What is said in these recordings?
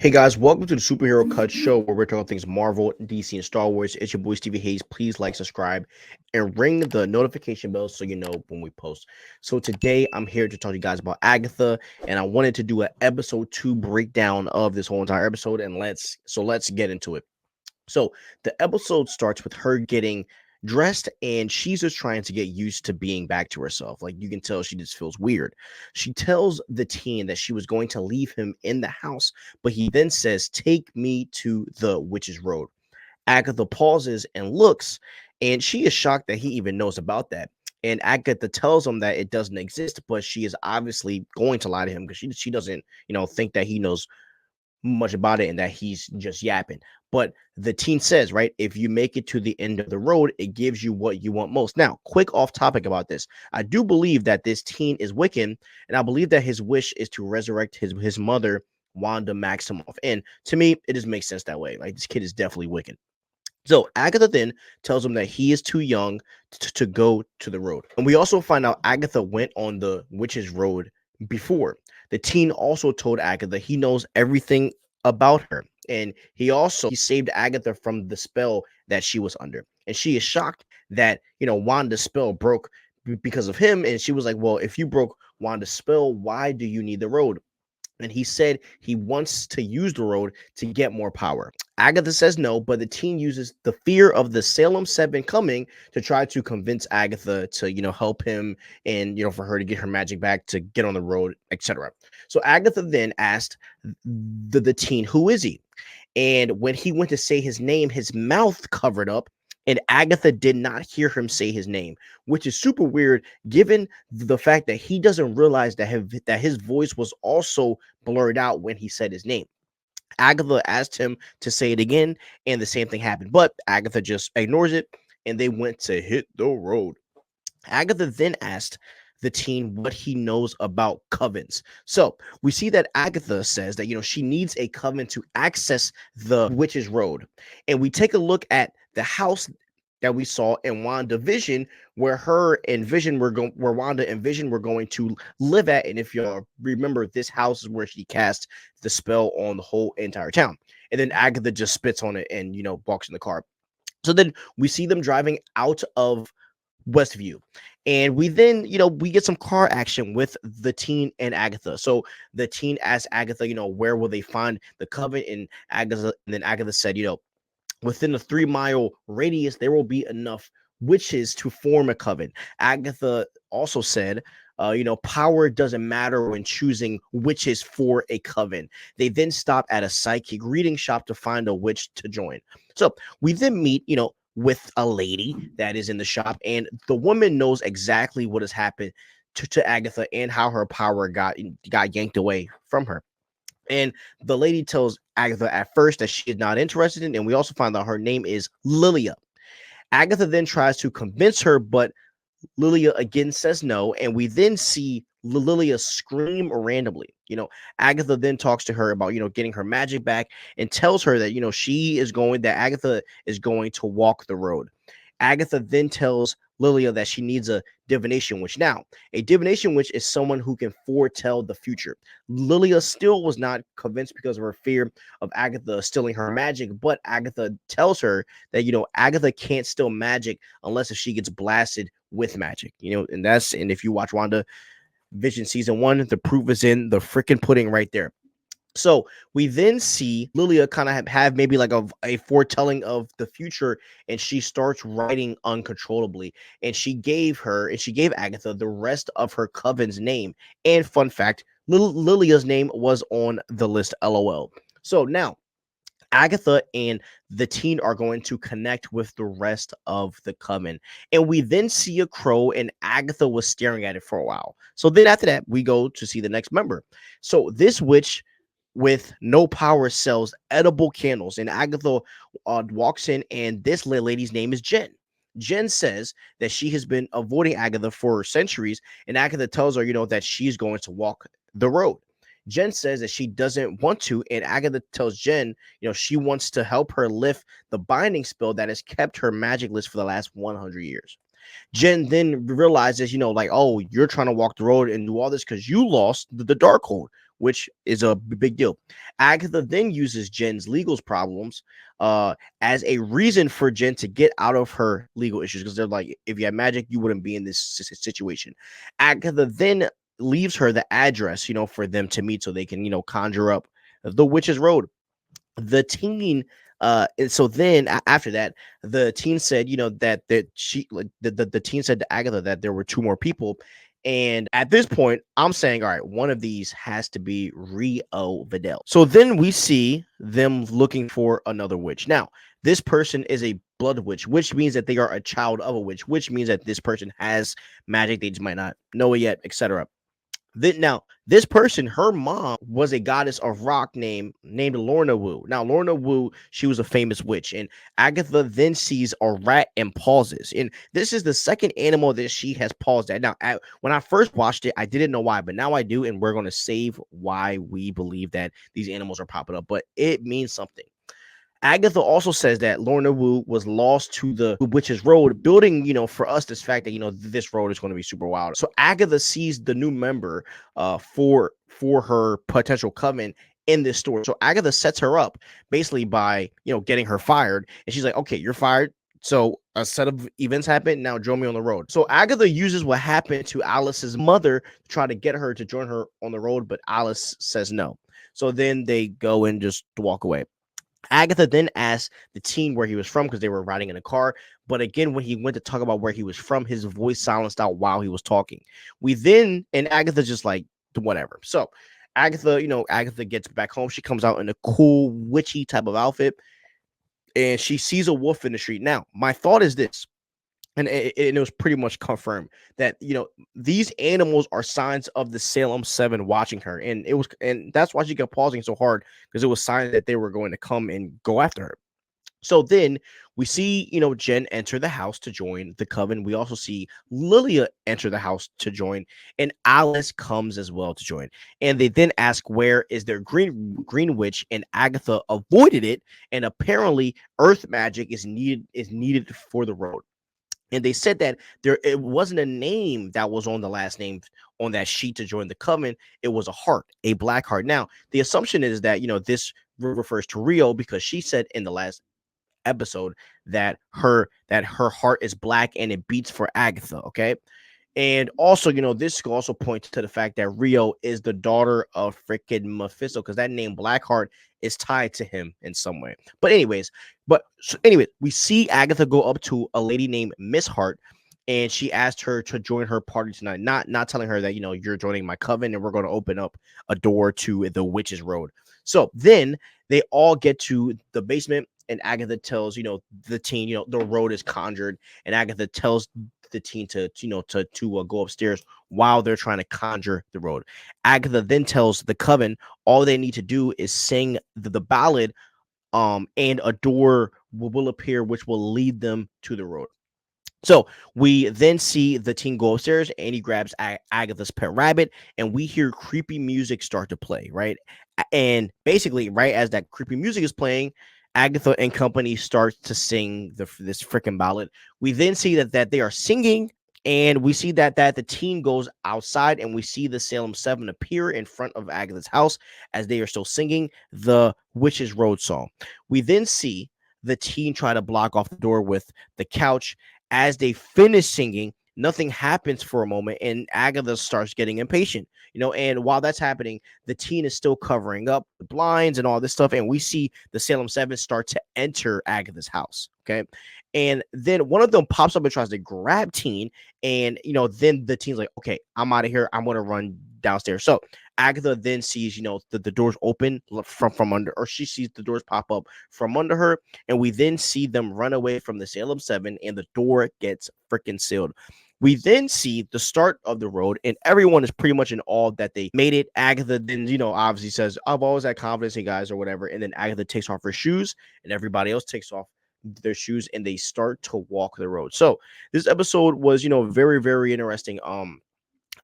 Hey guys, welcome to the Superhero Cut Show where we're talking things Marvel, DC, and Star Wars. It's your boy Stevie Hayes. Please like, subscribe, and ring the notification bell so you know when we post. So today I'm here to talk to you guys about Agatha, and I wanted to do an episode 2 breakdown of this whole entire episode, and let's get into it. So the episode starts with her getting dressed and she's just trying to get used to being back to herself. Like you can tell she just feels weird. She tells the teen that she was going to leave him in the house, but he then says, "Take me to the witch's road." Agatha pauses and looks, and she is shocked that he even knows about that. And Agatha tells him that it doesn't exist, but she is obviously going to lie to him because she doesn't, think that he knows much about it and that he's just yapping. But the teen says, right, if you make it to the end of the road, it gives you what you want most. Now, quick off topic about this. I do believe that this teen is Wiccan, and I believe that his wish is to resurrect his mother, Wanda Maximoff. And to me, it just makes sense that way. Like this kid is definitely Wiccan. So Agatha then tells him that he is too young to go to the road. And we also find out Agatha went on the witch's road before. The teen also told Agatha he knows everything about her. And he saved Agatha from the spell that she was under. And she is shocked that, Wanda's spell broke because of him. And she was like, well, if you broke Wanda's spell, why do you need the road? And he said he wants to use the road to get more power. Agatha says no, but the teen uses the fear of the Salem 7 coming to try to convince Agatha to, help him and, for her to get her magic back, to get on the road, etc. So Agatha then asked the teen, who is he? And when he went to say his name, his mouth covered up, and Agatha did not hear him say his name, which is super weird given the fact that he doesn't realize that his voice was also blurred out when he said his name. Agatha asked him to say it again, and the same thing happened, but Agatha just ignores it, and they went to hit the road. Agatha then asked the teen what he knows about covens. So we see that Agatha says that she needs a coven to access the witch's road, and we take a look at the house that we saw in WandaVision, where where Wanda and Vision were going to live at. And if y'all remember, this house is where she cast the spell on the whole entire town. And then Agatha just spits on it and walks in the car. So then we see them driving out of Westview. And we then, we get some car action with the teen and Agatha. So the teen asks Agatha, where will they find the coven? And then Agatha said, within a 3-mile radius, there will be enough witches to form a coven. Agatha also said, power doesn't matter when choosing witches for a coven. They then stop at a psychic reading shop to find a witch to join. So we then meet, with a lady that is in the shop, and the woman knows exactly what has happened to Agatha and how her power got yanked away from her. And the lady tells Agatha at first that she is not interested in, and we also find out her name is Lilia. Agatha then tries to convince her, but Lilia again says no, and we then see Lilia scream randomly. Agatha then talks to her about, getting her magic back and tells her that, Agatha is going to walk the road. Agatha then tells Lilia that she needs a divination witch. Now, a divination witch is someone who can foretell the future. Lilia still was not convinced because of her fear of Agatha stealing her magic, but Agatha tells her that, Agatha can't steal magic unless if she gets blasted with magic, and if you watch Wanda Vision season 1, the proof is in the freaking pudding right there. So we then see Lilia kind of have maybe like a foretelling of the future, and she starts writing uncontrollably. And she gave Agatha the rest of her coven's name. And fun fact, Lilia's name was on the list. LOL. So now Agatha and the teen are going to connect with the rest of the coven. And we then see a crow, and Agatha was staring at it for a while. So then after that, we go to see the next member. So this witch with no power sells edible candles, and Agatha walks in, and this lady's name is Jen. Jen says that she has been avoiding Agatha for centuries, and Agatha tells her, that she's going to walk the road. Jen says that she doesn't want to, and Agatha tells Jen, she wants to help her lift the binding spell that has kept her magic list for the last 100 years. Jen then realizes, like, oh, you're trying to walk the road and do all this because you lost the Darkhold, which is a big deal. Agatha then uses Jen's legal problems as a reason for Jen to get out of her legal issues, because they're like, if you had magic, you wouldn't be in this situation. Agatha then leaves her the address, for them to meet so they can, conjure up the witch's road. The teen and so then after that, the teen said, that she like the teen said to Agatha that there were two more people. And at this point, I'm saying, all right, one of these has to be Rio Vidal. So then we see them looking for another witch. Now, this person is a blood witch, which means that they are a child of a witch, which means that this person has magic. They just might not know it yet, etc. Then now this person, her mom was a goddess of rock named Lorna Wu. Now Lorna Wu, she was a famous witch, and Agatha then sees a rat and pauses. And this is the second animal that she has paused at. Now, when I first watched it, I didn't know why, but now I do, and we're going to save why we believe that these animals are popping up. But it means something. Agatha also says that Lorna Wu was lost to the Witch's Road, building, for us this fact that, this road is going to be super wild. So Agatha sees the new member for her potential coven in this story. So Agatha sets her up basically by, getting her fired. And she's like, okay, you're fired. So a set of events happen. Now join me on the road. So Agatha uses what happened to Alice's mother to try to get her to join her on the road, but Alice says no. So then they go and just walk away. Agatha then asked the teen where he was from because they were riding in a car. But again, when he went to talk about where he was from, his voice silenced out while he was talking. And Agatha just like, whatever. So Agatha gets back home. She comes out in a cool, witchy type of outfit, and she sees a wolf in the street. Now, my thought is this. And it was pretty much confirmed that these animals are signs of the Salem 7 watching her, and that's why she kept pausing so hard, because it was signs that they were going to come and go after her. So then we see, Jen enter the house to join the coven. We also see Lilia enter the house to join, and Alice comes as well to join. And they then ask, where is their green witch? And Agatha avoided it, and apparently Earth magic is needed for the road. And they said that it wasn't a name that was on the last name on that sheet to join the coven. It was a heart, a black heart. Now, the assumption is that, this refers to Rio, because she said in the last episode that her heart is black and it beats for Agatha. Okay. And also, this also points to the fact that Rio is the daughter of freaking Mephisto, because that name Blackheart is tied to him in some way. But anyway, we see Agatha go up to a lady named Miss Hart, and she asked her to join her party tonight. Not telling her that, you're joining my coven and we're going to open up a door to the Witch's Road. So then they all get to the basement, and Agatha tells, the teen, the road is conjured, and Agatha tells the teen to go upstairs while they're trying to conjure the road. Agatha then tells the coven all they need to do is sing the ballad, and a door will appear, which will lead them to the road. So we then see the teen go upstairs, and he grabs Agatha's pet rabbit, and we hear creepy music start to play, right? And basically, right as that creepy music is playing, Agatha and company starts to sing this freaking ballad. We then see that they are singing, and we see that the teen goes outside, and we see the Salem 7 appear in front of Agatha's house as they are still singing the Witch's Road song. We then see the teen try to block off the door with the couch. As they finish singing, nothing happens for a moment, and Agatha starts getting impatient, and while that's happening, the teen is still covering up the blinds and all this stuff, and we see the Salem 7 start to enter Agatha's house. Okay. And then one of them pops up and tries to grab teen, and then the teen's like, okay, I'm out of here, I'm gonna run downstairs. So Agatha then sees, the doors open from under, or she sees the doors pop up from under her, and we then see them run away from the Salem 7, and the door gets freaking sealed. We then see the start of the road, and everyone is pretty much in awe that they made it. Agatha then, obviously says, I've always had confidence in guys, or whatever. And then Agatha takes off her shoes, and everybody else takes off their shoes, and they start to walk the road. So this episode was, very, very interesting.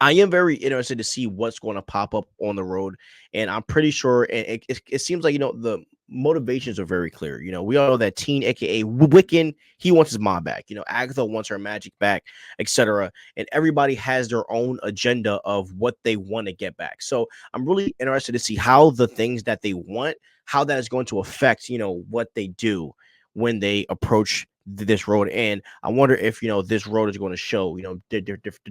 I am very interested to see what's going to pop up on the road, and I'm pretty sure it seems like, the motivations are very clear. You know, we all know that Teen, aka Wiccan, he wants his mom back. You know, Agatha wants her magic back, etc. And everybody has their own agenda of what they want to get back. So I'm really interested to see how the things that they want, how that is going to affect, you know, what they do when they approach this road. And I wonder if, you know, this road is going to show, you know, the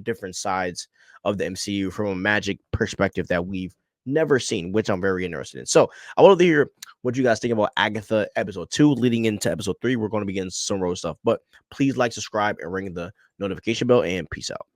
different sides of the MCU from a magic perspective that we've never seen, which I'm very interested in. So I wanted to hear what you guys think about Agatha episode 2 leading into episode 3. We're going to begin some road stuff, but please like, subscribe, and ring the notification bell, and peace out.